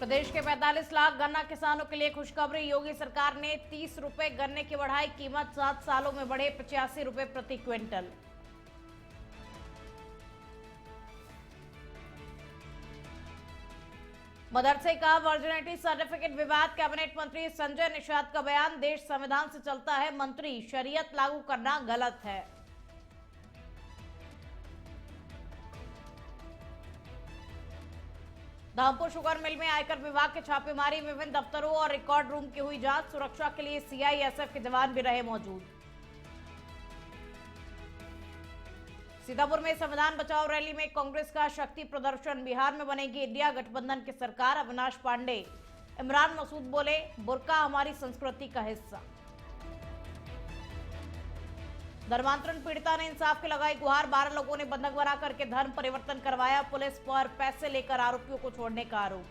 प्रदेश के 45 लाख गन्ना किसानों के लिए खुशखबरी। योगी सरकार ने 30 रुपए गन्ने की बढ़ाई कीमत, 7 सालों में बढ़े 85 रुपए प्रति क्विंटल। मदरसे का वर्जिनिटी सर्टिफिकेट विवाद, कैबिनेट मंत्री संजय निषाद का बयान, देश संविधान से चलता है, मंत्री शरीयत लागू करना गलत है। धामपुर शुगर मिल में आयकर विभाग की छापेमारी, विभिन्न दफ्तरों और रिकॉर्ड रूम की हुई जांच, सुरक्षा के लिए सीआईएसएफ के जवान भी रहे मौजूद। सीतापुर में संविधान बचाओ रैली में कांग्रेस का शक्ति प्रदर्शन, बिहार में बनेगी इंडिया गठबंधन की सरकार, अविनाश पांडे। इमरान मसूद बोले, बुर्का हमारी संस्कृति का हिस्सा। धर्मांतरण पीड़िता ने इंसाफ की लगाई गुहार, 12 लोगों ने बंधक बना करके धर्म परिवर्तन करवाया, पुलिस पर पैसे लेकर आरोपियों को छोड़ने का आरोप।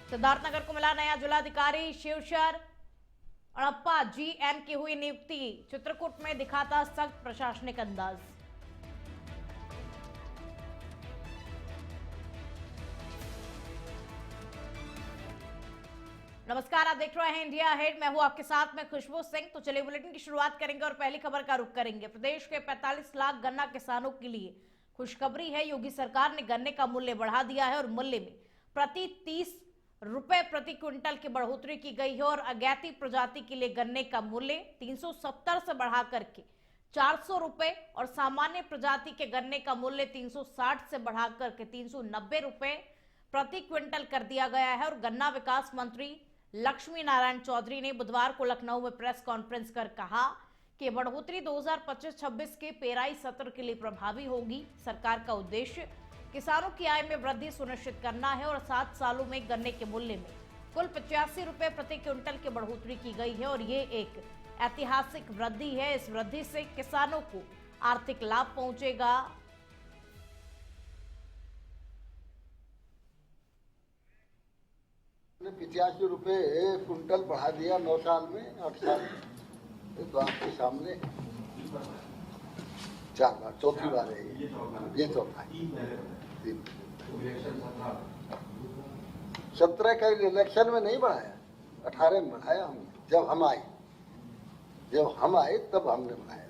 सिद्धार्थनगर को मिला नया जिलाधिकारी, शिवशर अड़प्पा जीएम की हुई नियुक्ति, चित्रकूट में दिखाता सख्त प्रशासनिक अंदाज। नमस्कार, आप देख रहे हैं इंडिया अहेड, मैं हूं आपके साथ में खुशबू सिंह। तो चलिए बुलेटिन की शुरुआत करेंगे और पहली खबर का रुख करेंगे। प्रदेश के 45 लाख गन्ना किसानों के लिए खुशखबरी है। योगी सरकार ने गन्ने का मूल्य बढ़ा दिया है और मूल्य में प्रति 30 रुपए प्रति क्विंटल की बढ़ोतरी की गई है और अज्ञाती प्रजाति के लिए गन्ने का मूल्य 370 से बढ़ा करके 400 रुपए और सामान्य प्रजाति के गन्ने का मूल्य 360 से बढ़ाकर के 390 रुपए प्रति क्विंटल कर दिया गया है। और गन्ना विकास मंत्री लक्ष्मी नारायण चौधरी ने बुधवार को लखनऊ में प्रेस कॉन्फ्रेंस कर कहा कि बढ़ोतरी 2025-26 के पेराई सत्र के लिए प्रभावी होगी। सरकार का उद्देश्य किसानों की आय में वृद्धि सुनिश्चित करना है और 7 सालों में गन्ने के मूल्य में कुल 85 रुपए प्रति क्विंटल की बढ़ोतरी की गई है और ये एक ऐतिहासिक वृद्धि है। इस वृद्धि से किसानों को आर्थिक लाभ पहुंचेगा। 85 रुपए कुंटल बढ़ा दिया 9 साल में, 8 साल में। तो आपके सामने 4 बार, चौथी बार है ये चौथा है। 17 का इलेक्शन में नहीं बढ़ाया, 18 में बढ़ाया हमने। जब हम आए तब हमने बढ़ाया।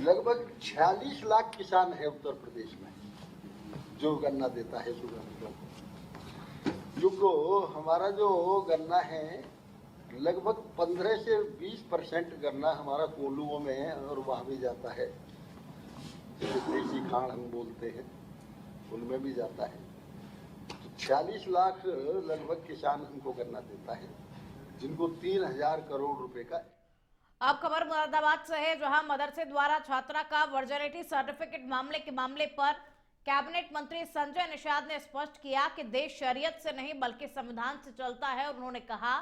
लगभग 46 लाख किसान है उत्तर प्रदेश में जो गन्ना देता है शुगर मिल। जो हमारा जो गन्ना है लगभग 15 से 20% गन्ना हमारा कोल्हुओं में है और वहाँ भी जाता है। देसी खाड़ हम बोलते हैं, उनमें भी जाता है। तो 46 लाख लगभग किसान हमको गन्ना देता है, जिनको 3000 करोड़ रुपए का। अब खबर मुरादाबाद से है, जहां मदरसे द्वारा छात्रा का वर्जिनिटी सर्टिफिकेट मामले पर कैबिनेट मंत्री संजय निषाद ने स्पष्ट किया कि देश शरीयत से नहीं बल्कि संविधान से चलता है। और उन्होंने कहा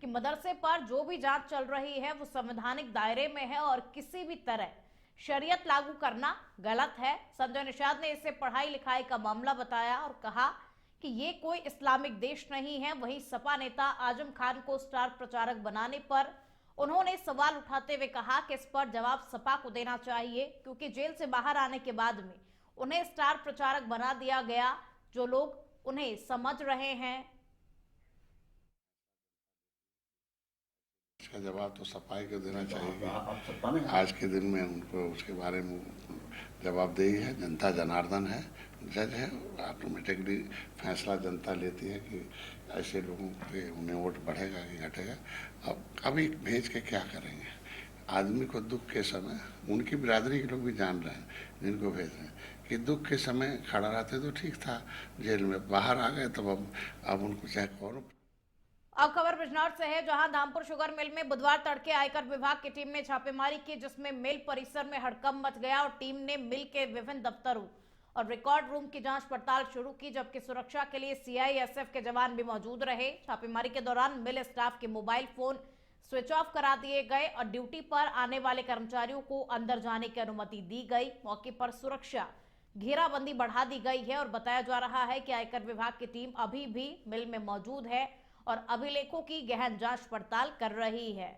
कि मदरसे पर जो भी जांच चल रही है वो संवैधानिक दायरे में है और किसी भी तरह शरीयत लागू करना गलत है। संजय निषाद ने इसे पढ़ाई लिखाई का मामला बताया और कहा कि ये कोई इस्लामिक देश नहीं है। वहीं सपा नेता आजम खान को स्टार प्रचारक बनाने पर उन्होंने सवाल उठाते हुए कहा कि इस पर जवाब सपा को देना चाहिए, क्योंकि जेल से बाहर आने के बाद में उन्हें स्टार प्रचारक बना दिया गया। जो लोग उन्हें समझ रहे हैं, इसका जवाब तो सफाई को देना चाहिए। आज के दिन में उनको उसके बारे में जवाबदेही है। जनता जनार्दन है, जज है, ऑटोमेटिकली फैसला जनता लेती है कि ऐसे लोगों पे उन्हें वोट बढ़ेगा कि घटेगा। अब अभी भेज के क्या करेंगे? आदमी को दुख के समय, उनकी बिरादरी के लोग भी जान रहे हैं जिनको भेज रहे हैं कि दुख के समय खड़ा रहते तो ठीक था, जेल में बाहर आ गए तो अब उनको चाहे कौन। अब खबर बिजनौर से है, जहां धामपुर शुगर मिल में बुधवार तड़के आयकर विभाग की टीम ने छापेमारी की, जिसमें मिल परिसर में हड़कंप मच गया और टीम ने मिल के विभिन्न दफ्तरों और रिकॉर्ड रूम की जांच पड़ताल शुरू की, जबकि सुरक्षा के लिए सीआईएसएफ के जवान भी मौजूद रहे। छापेमारी के दौरान मिल स्टाफ के मोबाइल फोन स्विच ऑफ करा दिए गए और ड्यूटी पर आने वाले कर्मचारियों को अंदर जाने की अनुमति दी गई। मौके पर सुरक्षा घेराबंदी बढ़ा दी गई है और बताया जा रहा है कि आयकर विभाग की टीम अभी भी मिल में मौजूद है और अभिलेखों की गहन जांच पड़ताल कर रही है।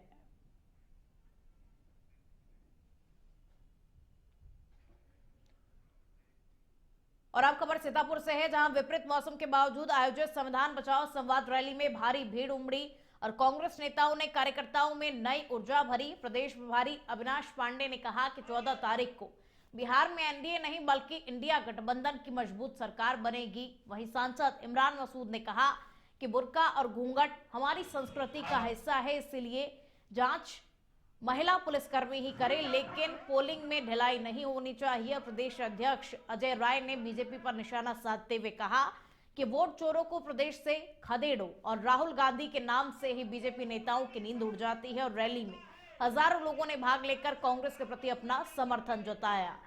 और अब खबर सीतापुर से है, जहां विपरीत मौसम के बावजूद आयोजित संविधान बचाओ संवाद रैली में भारी भीड़ उमड़ी और कांग्रेस नेताओं ने कार्यकर्ताओं में नई ऊर्जा भरी। प्रदेश प्रभारी अविनाश पांडे ने कहा कि 14 तारीख को बिहार में एनडीए नहीं बल्कि इंडिया गठबंधन की मजबूत सरकार बनेगी। वहीं सांसद इमरान मसूद ने कहा कि बुर्का और घूंघट हमारी संस्कृति का हिस्सा है, इसीलिए जांच महिला पुलिसकर्मी ही करे, लेकिन पोलिंग में ढिलाई नहीं होनी चाहिए। प्रदेश अध्यक्ष अजय राय ने बीजेपी पर निशाना साधते हुए कहा कि वोट चोरों को प्रदेश से खदेड़ो और राहुल गांधी के नाम से ही बीजेपी नेताओं की नींद उड़ जाती है। और रैली में हजारों लोगों ने भाग लेकर कांग्रेस के प्रति अपना समर्थन जताया।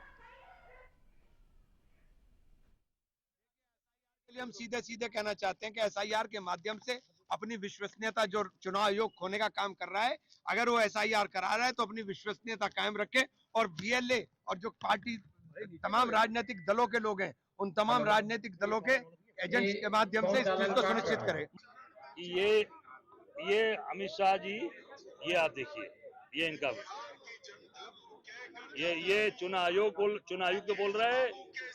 हम सीधे सीधे कहना चाहते हैं कि एसआईआर के माध्यम से अपनी विश्वसनीयता, जो चुनाव आयोग खोने का काम कर रहा है, अगर वो एसआईआर करा रहा है तो अपनी विश्वसनीयता कायम रखे और बीएलए और जो पार्टी तमाम राजनीतिक दलों के लोग हैं, उन तमाम राजनीतिक दलों के एजेंट्स के माध्यम से इस चीज को सुनिश्चित करें। ये अमित शाह जी, ये आप देखिए, ये इनका ये चुनाव आयोग को बोल रहा है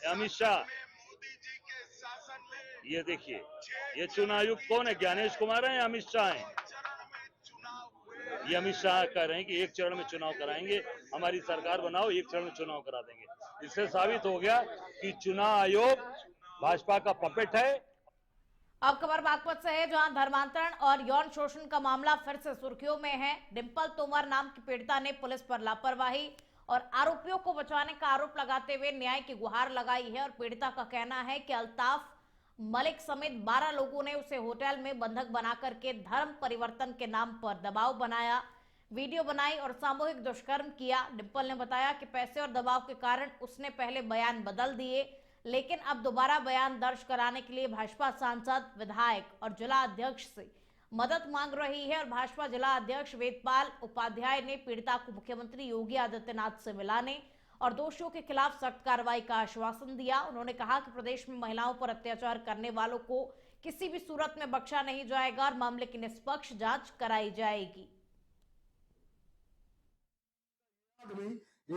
अमित शाह। ये देखिए, ये चुनाव आयुक्त कौन है? ज्ञानेश कुमार है या अमित शाह है? ये अमित शाह कह रहे हैं कि एक चरण में चुनाव कराएंगे, हमारी सरकार बनाओ, एक चरण में चुनाव करा देंगे। इससे साबित हो गया कि चुनाव आयोग भाजपा का पपेट है। अब खबर बागपत से है, जहां धर्मांतरण और यौन शोषण का मामला फिर से सुर्खियों में है। डिंपल तोमर नाम की पीड़िता ने पुलिस पर लापरवाही और आरोपियों को बचाने का आरोप लगाते हुए न्याय की गुहार लगाई है। और पीड़िता का कहना है कि अल्ताफ मलिक समेत 12 लोगों ने उसे होटल में बंधक बनाकर के धर्म परिवर्तन के नाम पर दबाव बनाया, वीडियो बनाई और सामूहिक दुष्कर्म किया। डिंपल ने बताया कि पैसे और दबाव के कारण उसने पहले बयान बदल दिए, लेकिन अब दोबारा बयान दर्ज कराने के लिए भाजपा सांसद, विधायक और जिला अध्यक्ष से मदद मांग रही है। और भाजपा जिला अध्यक्ष वेदपाल उपाध्याय ने पीड़िता को मुख्यमंत्री योगी आदित्यनाथ से मिलाने और दोषियों के खिलाफ सख्त कार्रवाई का आश्वासन दिया। उन्होंने कहा कि प्रदेश में महिलाओं पर अत्याचार करने वालों को किसी भी सूरत में बख्शा नहीं जाएगा और मामले की निष्पक्ष जांच कराई जाएगी।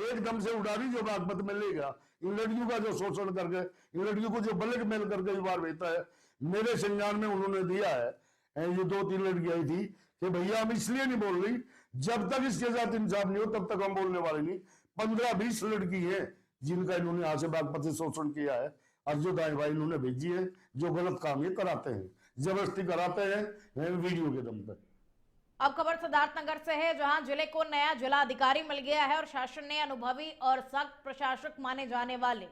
एकदम से उड़ा भी जो बागमत में लेगा, इन लड़कियों का जो शोषण करके, इन लड़कियों को जो ब्लैकमेल करके व्यवहार भेजता है, मेरे संज्ञान में उन्होंने दिया है। ये 2-3 लड़की आई थी कि भैया हम इसलिए नहीं बोल रही, जब तक इसके साथ इंसाफ नहीं हो तब तक हम बोलने वाले नहीं। 15-20 लड़की है जिनका इन्होंने यहाँ से बागपत से शोषण किया है और जो दाएं भाई इन्होंने भेजी है, जो गलत काम ये कराते हैं, जबरदस्ती कराते हैं वीडियो के दम पर। अब खबर सिद्धार्थनगर से है, जहां जिले को नया जिला अधिकारी मिल गया है और शासन ने अनुभवी और सख्त प्रशासक माने जाने वाले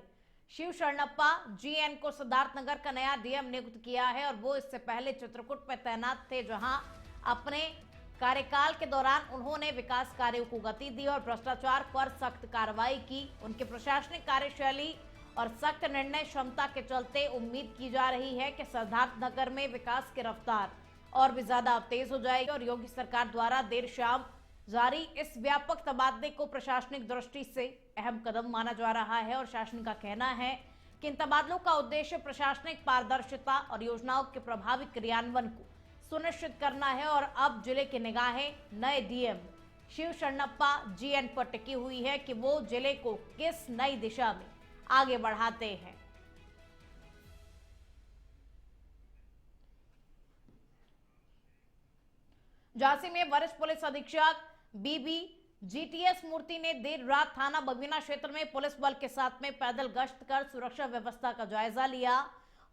शिव शरणप्पा जीएन को सिद्धार्थनगर का नया डीएम नियुक्त किया है। और वो इससे पहले चित्रकूट में तैनात थे, जहां अपने कार्यकाल के दौरान उन्होंने विकास कार्यों को गति दी और भ्रष्टाचार पर सख्त कार्रवाई की। उनके प्रशासनिक कार्यशैली और सख्त निर्णय क्षमता के चलते उम्मीद की जा रही है कि सिद्धार्थनगर में विकास की रफ्तार और भी ज्यादा अब तेज हो जाएगी। और योगी सरकार द्वारा देर शाम जारी इस व्यापक तबादले को प्रशासनिक दृष्टि से अहम कदम माना जा रहा है। और शासन का कहना है कि इन तबादलों का उद्देश्य प्रशासनिक पारदर्शिता और योजनाओं के प्रभावी क्रियान्वयन को सुनिश्चित करना है। और अब जिले की निगाहें नए डीएम शिव शरणप्पा जीएन पर टिकी हुई है कि वो जिले को किस नई दिशा में आगे बढ़ाते हैं। झांसी में वरिष्ठ पुलिस अधीक्षक बीबी जीटीएस मूर्ति ने देर रात थाना बबीना क्षेत्र में पुलिस बल के साथ में पैदल गश्त कर सुरक्षा व्यवस्था का जायजा लिया।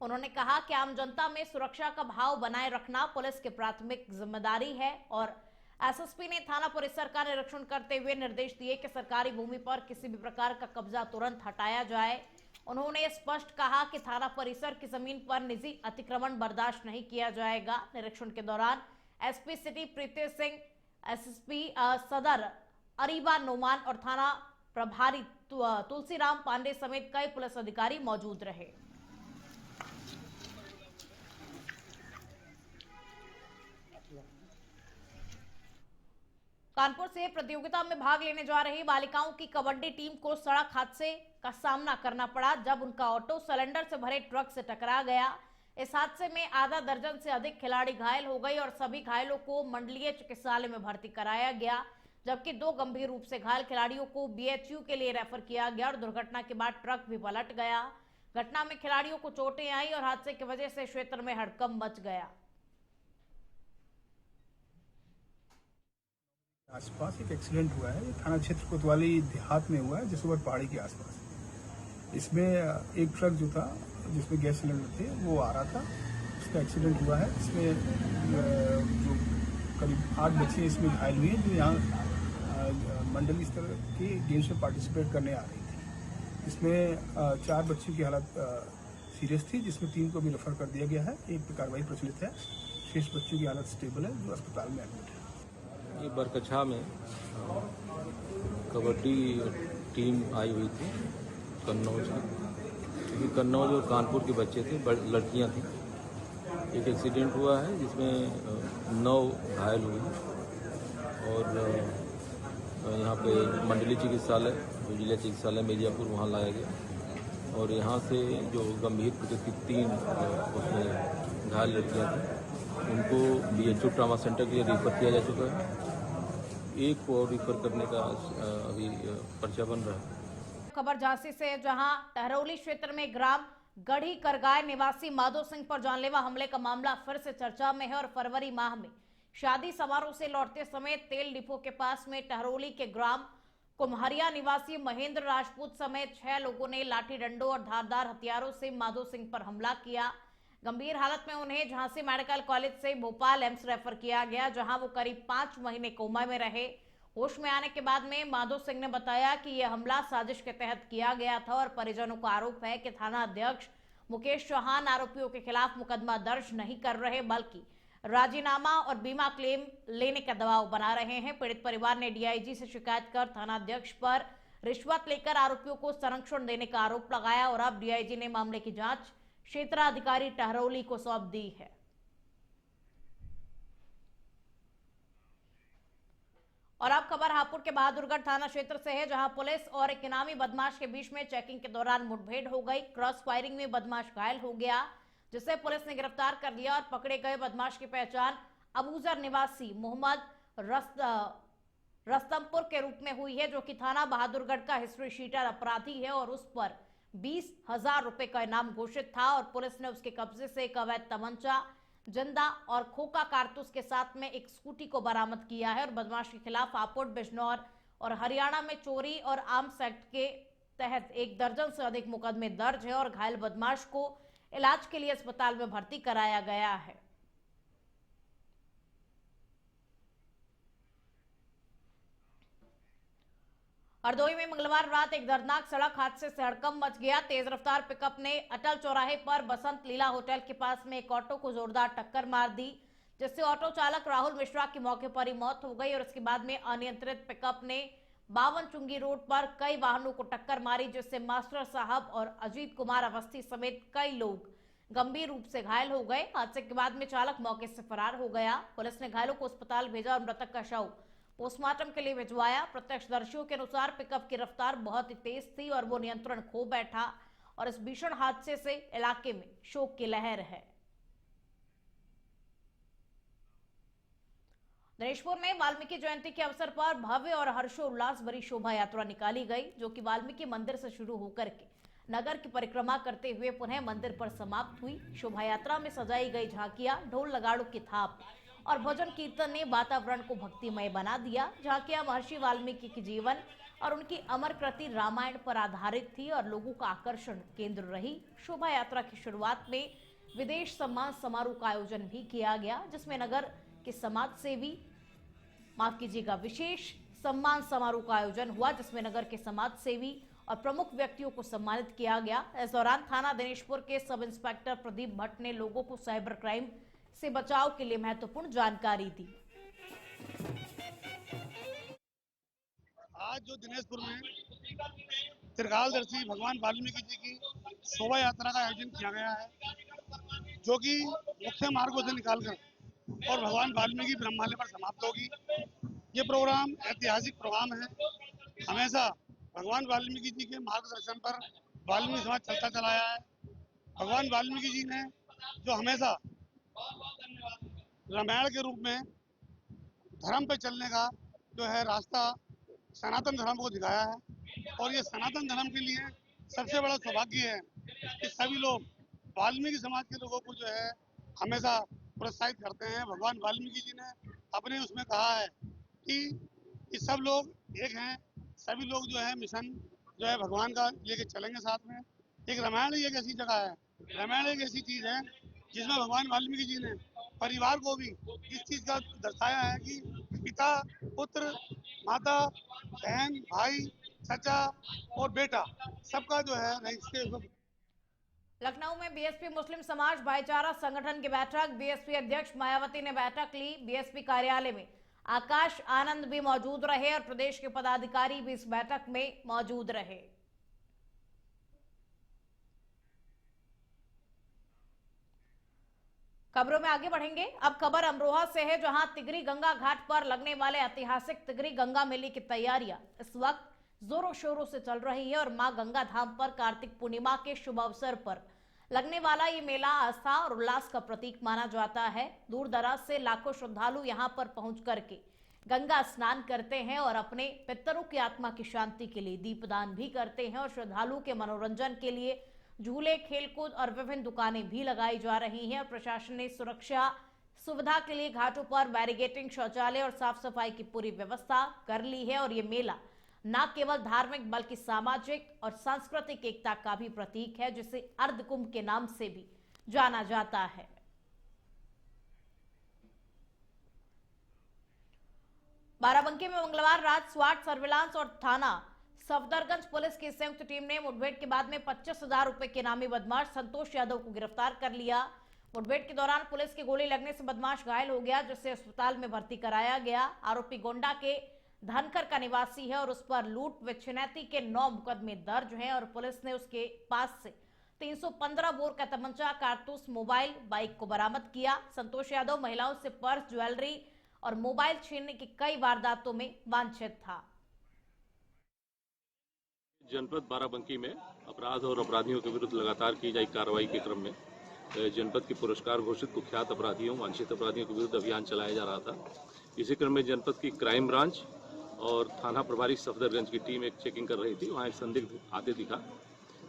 उन्होंने कहा कि आम जनता में सुरक्षा का भाव बनाए रखना पुलिस की प्राथमिक जिम्मेदारी है। और एसएसपी ने थाना परिसर का निरीक्षण करते हुए निर्देश दिए कि सरकारी भूमि पर किसी भी प्रकार का कब्जा तुरंत हटाया जाए। उन्होंने स्पष्ट कहा कि थाना परिसर की जमीन पर निजी अतिक्रमण बर्दाश्त नहीं किया जाएगा। निरीक्षण के दौरान एसपी सिटी प्रीति सिंह, एसएसपी सदर अरीबा नोमान और थाना प्रभारी तुलसीराम पांडे समेत कई पुलिस अधिकारी मौजूद रहे। कानपुर से प्रतियोगिता में भाग लेने जा रही बालिकाओं की कबड्डी टीम को सड़क हादसे का सामना करना पड़ा, जब उनका ऑटो सिलेंडर से भरे ट्रक से टकरा गया। इस हादसे में आधा दर्जन से अधिक खिलाड़ी घायल हो गए और सभी घायलों को मंडलीय चिकित्सालय में भर्ती कराया गया, जबकि 2 गंभीर रूप से घायल खिलाड़ियों को बीएचयू के लिए रेफर किया गया। और दुर्घटना के बाद ट्रक भी पलट गया। घटना में खिलाड़ियों को चोटें आई और हादसे की वजह से क्षेत्र में हड़कंप मच गया। आसपास एक एक्सीडेंट हुआ है। ये थाना क्षेत्र कोतवाली देहात में हुआ है, जसोवर पहाड़ी के आसपास। इसमें एक ट्रक जो था जिसमें गैस सिलेंडर थे वो आ रहा था, उसका एक्सीडेंट हुआ है। इसमें जो करीब 8 बच्चे इसमें घायल हुए हैं, जो यहाँ मंडल स्तर के गेम्स में पार्टिसिपेट करने आ रही थी। इसमें 4 बच्चों की हालत सीरियस थी, जिसमें 3 को भी रेफर कर दिया गया है। एक पे कार्रवाई प्रचलित है। शेष बच्चों की हालत स्टेबल है, जो अस्पताल में एडमिट है। ये बरकछा में कबड्डी टीम आई हुई थी कन्नौज में, क्योंकि कन्नौज और कानपुर के बच्चे थे, लड़कियां थी। एक एक्सीडेंट हुआ है जिसमें 9 घायल हुए और यहाँ पे मंडली चिकित्सालय, जिला चिकित्सालय मिर्जापुर, वहाँ लाया गया और यहाँ से जो गंभीर प्रकृति की 3 उसमें घायल लड़कियाँ थी, उनको BHO ट्रामा सेंटर के लिए रिफ़र किया जा चुका है। एक को और रिफ़र करने का अभी पर्चा बन रहा है। खबर झांसी से, जहां टहरौली क्षेत्र में ग्राम गढ़ी करगाय निवासी माधो सिंह पर जानलेवा हमले का मामला फिर से चर्चा में है और फरवरी माह में शादी समारोह से लौटते समय तेल डिपो के पास में टहरौली के ग्राम कुम्हरिया निवासी महेंद्र राजपूत समेत 6 लोगों ने लाठी डंडों और धारदार हथियारों से माधो सिंह पर हमला किया। गंभीर हालत में उन्हें झांसी मेडिकल कॉलेज से भोपाल एम्स रेफर किया गया, जहां वो करीब 5 महीने कोमा में रहे। होश में आने के बाद में माधो सिंह ने बताया कि यह हमला साजिश के तहत किया गया था और परिजनों का आरोप है कि थाना अध्यक्ष मुकेश चौहान आरोपियों के खिलाफ मुकदमा दर्ज नहीं कर रहे, बल्कि राजीनामा और बीमा क्लेम लेने का दबाव बना रहे हैं। पीड़ित परिवार ने DIG से शिकायत कर थाना अध्यक्ष पर रिश्वत लेकर आरोपियों को संरक्षण देने का आरोप लगाया और अब DIG ने मामले की जांच क्षेत्राधिकारी टहरौली को सौंप दी है। और अब खबर हापुड़ के बहादुरगढ़ थाना क्षेत्र से है, जहां पुलिस और एक इनामी बदमाश के बीच में चेकिंग के दौरान मुठभेड़ हो गई। क्रॉस फायरिंग में बदमाश घायल हो गया, जिसे पुलिस ने गिरफ्तार कर लिया और पकड़े गए बदमाश की पहचान अबूजर निवासी मोहम्मद रस्तमपुर के रूप में हुई है, जो कि थाना बहादुरगढ़ का हिस्ट्री शीटर अपराधी है और उस पर 20,000 रुपए का इनाम घोषित था। और पुलिस ने उसके कब्जे से एक अवैध तमंचा, जिंदा और खोखा कारतूस के साथ में एक स्कूटी को बरामद किया है और बदमाश के खिलाफ हापुड़, बिजनौर और हरियाणा में चोरी और आर्म्स एक्ट के तहत 1 दर्जन से अधिक मुकदमे दर्ज है और घायल बदमाश को इलाज के लिए अस्पताल में भर्ती कराया गया है। हरदोई में मंगलवार रात एक दर्दनाक सड़क हादसे से हड़कंप मच गया। तेज रफ्तार पिकअप ने अटल चौराहे पर बसंत लीला होटल के पास में एक ऑटो को जोरदार टक्कर मार दी, जिससे ऑटो चालक राहुल मिश्रा की मौके पर ही मौत हो गई और इसके बाद में अनियंत्रित पिकअप ने 52 चुंगी रोड पर कई वाहनों को टक्कर मारी, जिससे मास्टर साहब और अजीत कुमार अवस्थी समेत कई लोग गंभीर रूप से घायल हो गए। हादसे के बाद में चालक मौके से फरार हो गया। पुलिस ने घायलों को अस्पताल भेजा और मृतक का शव पोस्टमार्टम के लिए भिजवाया। प्रत्यक्षदर्शियों के अनुसार पिकअप की रफ्तार बहुत ही तेज थी और वो नियंत्रण खो बैठा और इस भीषण हादसे से इलाके में शोक की लहर है। दिनेशपुर में वाल्मीकि जयंती के अवसर पर भव्य और हर्षोल्लास भरी शोभा यात्रा निकाली गई, जो कि वाल्मीकि मंदिर से शुरू होकर के नगर की परिक्रमा करते हुए पुनः मंदिर पर समाप्त हुई। शोभा यात्रा में सजाई गई झांकियां, ढोल नगाड़ों की थाप और भजन कीर्तन ने वातावरण को भक्तिमय बना दिया। झांकियां महर्षि वाल्मीकि के जीवन और उनकी अमर कृति रामायण पर आधारित थी और लोगों का आकर्षण केंद्र रही। शोभा यात्रा की शुरुआत में विदेश सम्मान समारोह का आयोजन भी किया गया, जिसमें नगर के समाज सेवी विशेष सम्मान समारोह का आयोजन हुआ, जिसमें नगर के समाज सेवी और प्रमुख व्यक्तियों को सम्मानित किया गया। इस दौरान थाना दिनेशपुर के सब इंस्पेक्टर प्रदीप भट्ट ने लोगों को साइबर क्राइम से बचाव के लिए महत्वपूर्ण जानकारी दी। आज जो दिनेशपुर में त्रिकालदर्शी भगवान वाल्मीकि जी की शोभा यात्रा का आयोजन किया गया है, जो कि मुख्य मार्गों से निकालकर और भगवान वाल्मीकि ब्रह्मालय पर समाप्त होगी। ये प्रोग्राम ऐतिहासिक प्रोग्राम है। हमेशा भगवान वाल्मीकि जी के मार्गदर्शन पर वाल्मीकि समाज चलता चला आया है। भगवान वाल्मीकि जी ने जो हमेशा रामायण के रूप में धर्म पे चलने का जो है रास्ता सनातन धर्म को दिखाया है और ये सनातन धर्म के लिए सबसे बड़ा सौभाग्य है कि सभी लोग वाल्मीकि समाज के लोगों को जो है हमेशा प्रोत्साहित करते हैं। भगवान वाल्मीकि जी ने अपने उसमें कहा है कि सब लोग एक हैं, सभी लोग जो है मिशन जो है भगवान का लेके चलेंगे साथ में। एक रामायण ही एक ऐसी जगह है, रामायण एक ऐसी चीज है जिसमें भगवान वाल्मीकि जी ने परिवार को भी इस चीज का दर्शाया है कि पिता, पुत्र, माता, बहन, भाई, चाचा और बेटा सबका जो है रहिस्ते। लखनऊ में बीएसपी मुस्लिम समाज भाईचारा संगठन की बैठक, बीएसपी अध्यक्ष मायावती ने बैठक ली। बीएसपी कार्यालय में आकाश आनंद भी मौजूद रहे और प्रदेश के पदाधिकारी भी इस बैठक में मौजूद रहे। खबरों में आगे बढ़ेंगे। अब खबर अमरोहा से है, जहां तिगरी गंगा घाट पर लगने वाले ऐतिहासिक तिगरी गंगा मेले की तैयारियां इस वक्त जोरों शोरों से चल रही है और मां गंगा धाम पर कार्तिक पूर्णिमा के शुभ अवसर पर लगने वाला ये मेला आस्था और उल्लास का प्रतीक माना जाता है। दूर दराज से लाखों श्रद्धालु यहां पर पहुंच करके गंगा स्नान करते हैं और अपने पितरों की आत्मा की शांति के लिए दीपदान भी करते हैं और श्रद्धालु के मनोरंजन के लिए झूले, खेलकूद और विभिन्न दुकानें भी लगाई जा रही हैं। प्रशासन ने सुरक्षा सुविधा के लिए घाटों पर बैरिकेडिंग, शौचालय और साफ सफाई की पूरी व्यवस्था कर ली है और ये मेला न केवल धार्मिक बल्कि सामाजिक और सांस्कृतिक एकता का भी प्रतीक है, जिसे अर्धकुंभ के नाम से भी जाना जाता है। बाराबंकी में मंगलवार रात स्वाट सर्विलांस और थाना सफदरगंज पुलिस की संयुक्त टीम ने मुठभेड़ के बाद में 25,000 रुपए के नामी बदमाश संतोष यादव को गिरफ्तार कर लिया। मुठभेड़ के दौरान पुलिस की गोली लगने से बदमाश घायल हो गया, जिसे अस्पताल में भर्ती कराया गया। आरोपी गोंडा के धनकर का निवासी है और उस पर लूट व छिनैती के 9 मुकदमे दर्ज हैं और पुलिस ने उसके पास से 315 बोर का तमंचा, कारतूस, मोबाइल, बाइक को बरामद किया। संतोष यादव महिलाओं से पर्स, ज्वेलरी और मोबाइल छीनने की कई वारदातों में वांछित था। जनपद बाराबंकी में अपराध और अपराधियों के विरुद्ध लगातार की जाए कार्रवाई के क्रम में जनपद के पुरस्कार घोषित कुख्यात अपराधियों, वांछित अपराधियों के विरुद्ध अभियान चलाया जा रहा था। इसी क्रम में जनपद की क्राइम ब्रांच और थाना प्रभारी सफदरगंज की टीम एक चेकिंग कर रही थी। वहाँ एक संदिग्ध आते दिखा,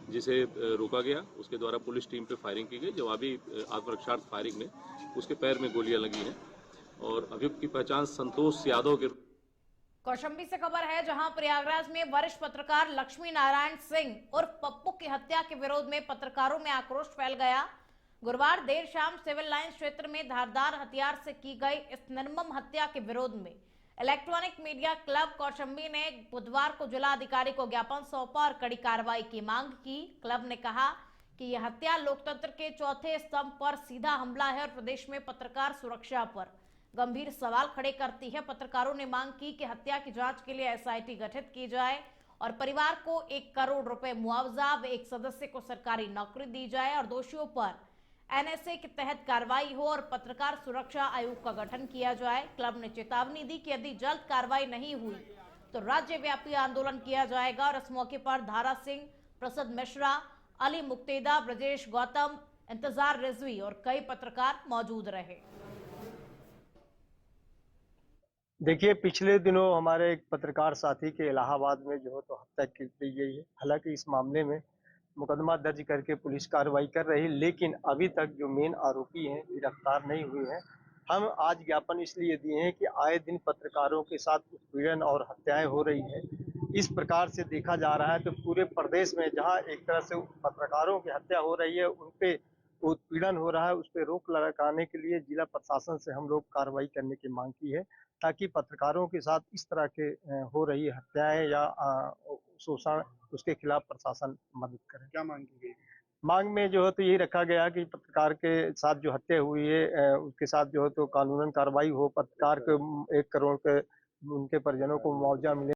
जिसे रोका गया। उसके द्वारा पुलिस टीम पे फायरिंग की गई। जवाबी आत्मरक्षार्थ फायरिंग में उसके पैर में गोलियां लगी हैं और अभियुक्त की पहचान संतोष यादव के। कौशाम्बी से खबर है, जहां प्रयागराज में वरिष्ठ पत्रकार लक्ष्मी नारायण सिंह उर्फ पप्पू की हत्या के विरोध में पत्रकारों में आक्रोश फैल गया। गुरुवार देर शाम सिविल लाइंस क्षेत्र में धारदार हथियार से की गई इस निर्मम हत्या के विरोध में इलेक्ट्रॉनिक मीडिया क्लब कौशाम्बी ने बुधवार को जिला अधिकारी को ज्ञापन सौंपा और कड़ी कार्रवाई की मांग की। क्लब ने कहा कि यह हत्या लोकतंत्र के चौथे स्तंभ पर सीधा हमला है और प्रदेश में पत्रकार सुरक्षा पर गंभीर सवाल खड़े करती है। पत्रकारों ने मांग की कि हत्या की जांच के लिए एसआईटी गठित की जाए और परिवार को 1 करोड़ रुपए मुआवजा व एक सदस्य को सरकारी नौकरी दी जाए और दोषियों पर एनएसए के तहत कार्रवाई हो और पत्रकार सुरक्षा आयोग का गठन किया जाए। क्लब ने चेतावनी दी कि यदि जल्द कार्रवाई नहीं हुई तो राज्यव्यापी आंदोलन किया जाएगा और इस मौके पर धारा सिंह, प्रसाद मिश्रा, अली मुक्तेदा, ब्रजेश गौतम, इंतजार रिजवी और कई पत्रकार मौजूद रहे। देखिए, पिछले दिनों हमारे एक पत्रकार साथी के इलाहाबाद में जो है तो हत्या की गई है। हालांकि इस मामले में मुकदमा दर्ज करके पुलिस कार्रवाई कर रही है, लेकिन अभी तक जो मेन आरोपी हैं गिरफ्तार नहीं हुए हैं। हम आज ज्ञापन इसलिए दिए हैं कि आए दिन पत्रकारों के साथ उत्पीड़न और हत्याएं हो रही है। इस प्रकार से देखा जा रहा है तो पूरे प्रदेश में जहां एक तरह से पत्रकारों की हत्या हो रही है, उन पे उत्पीड़न हो रहा है, उस पर रोक लगाने के लिए जिला प्रशासन से हम लोग कार्रवाई करने की मांग की है, ताकि पत्रकारों के साथ इस तरह के हो रही हत्याएं या शोषण, उसके खिलाफ प्रशासन मदद करे। क्या मांग की गई? मांग में जो है तो यही रखा गया कि पत्रकार के साथ जो हत्या हुई है उसके साथ जो है तो कानूनन कार्रवाई हो, पत्रकार के 1 करोड़ के उनके परिजनों को मुआवजा मिले।